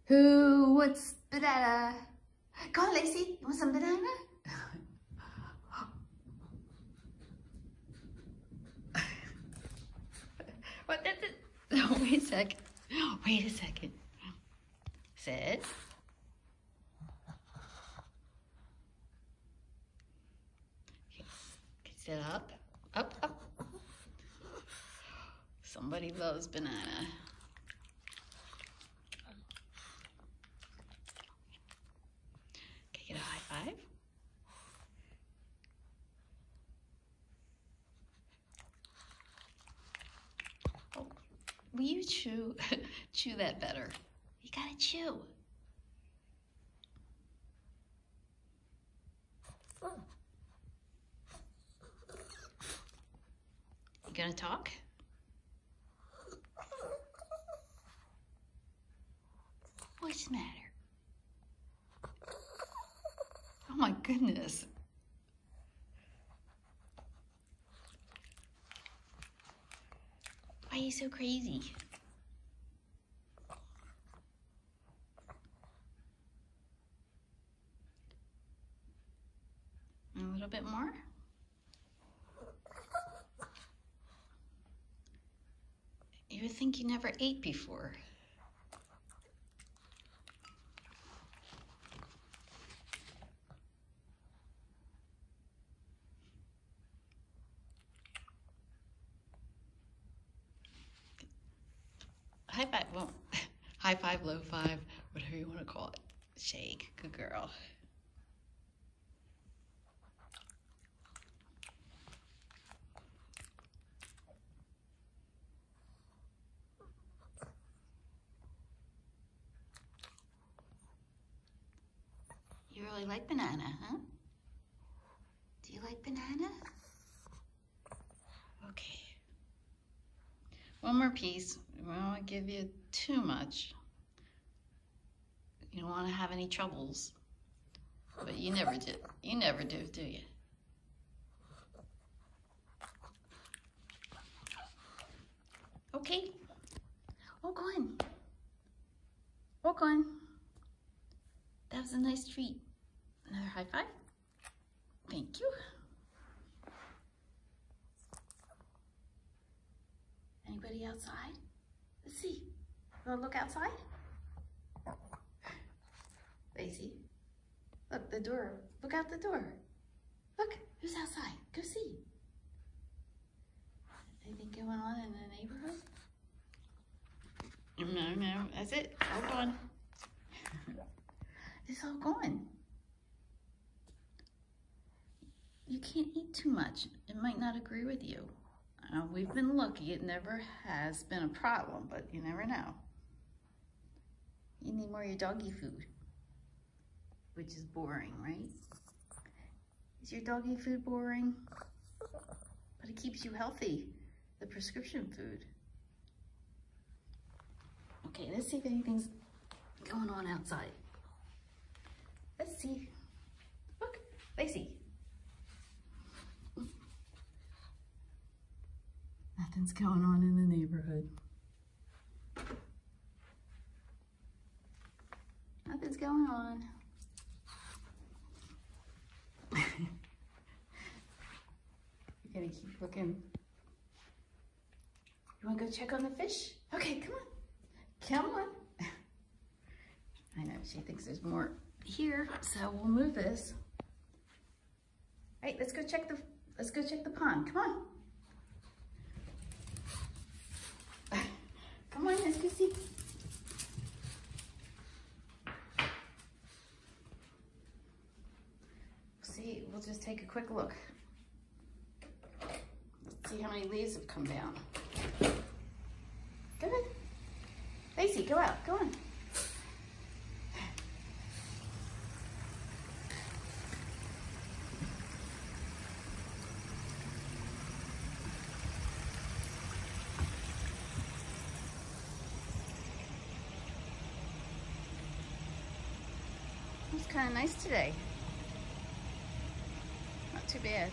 Who wants banana? Go on, Lacey. You want some banana? What? Oh, wait a second. Wait a second. Sit. Okay. Sit up. Up, up. Somebody loves banana. Okay, get a high five. Oh, will you chew? Chew that better. You gotta chew. You gonna talk? What's the matter? Oh my goodness. Why are you so crazy? A little bit more. You would think you never ate before. High five, well, high five, low five, whatever you want to call it. Shake, good girl. You really like banana, huh? Do you like banana? Okay. One more piece. We don't want to give you too much. You don't want to have any troubles. But you never do. You never do you? Okay. Walk on. Walk on. That was a nice treat. Another high five. Thank you. Anybody outside? Let's see. Wanna look outside? Lacey, look, the door. Look out the door. Look, who's outside? Go see. Anything going on in the neighborhood? No, that's it. All gone. It's all gone. You can't eat too much. It might not agree with you. We've been lucky. It never has been a problem, but you never know. You need more of your doggy food, which is boring, right? Is your doggy food boring? But it keeps you healthy, the prescription food. Okay, let's see if anything's going on outside. Let's see. Look, Lacey. Nothing's going on in the neighborhood. Nothing's going on. You're gonna keep looking. You wanna go check on the fish? Okay, come on. Come on. I know, she thinks there's more here, so we'll move this. All right, let's go check the pond. Come on. Come on, let's go see. See, we'll just take a quick look. Let's see how many leaves have come down. Good. Lacey, go out, go on. It's kind of nice today. Not too bad.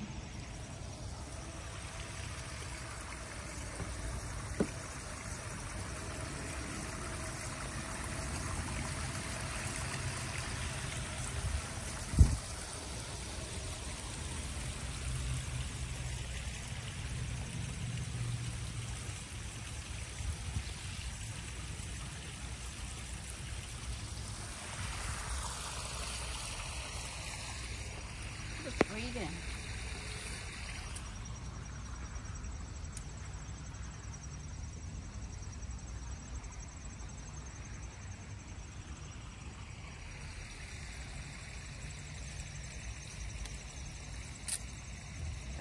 Where are you going?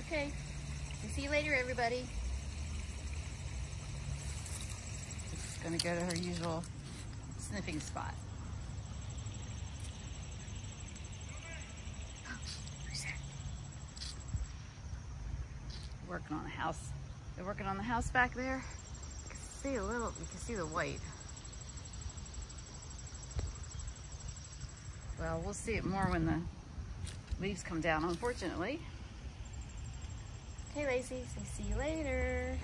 Okay. See you later, everybody. She's going to go to her usual sniffing spot. Who's that? Working on the house. They're working on the house back there. You can see a little, you can see the white. Well, we'll see it more when the leaves come down, unfortunately. Okay, Lacey, so see you later.